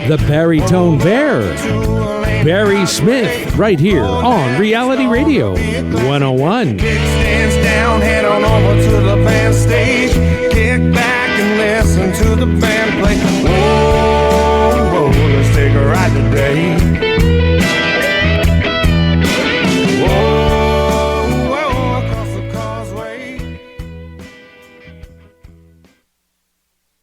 the Baritone Bear, Barry Smith, right here on Reality Radio 101. Stands down, head on over to the band stage. Kick back and listen to the band play. Whoa, let's take a ride today.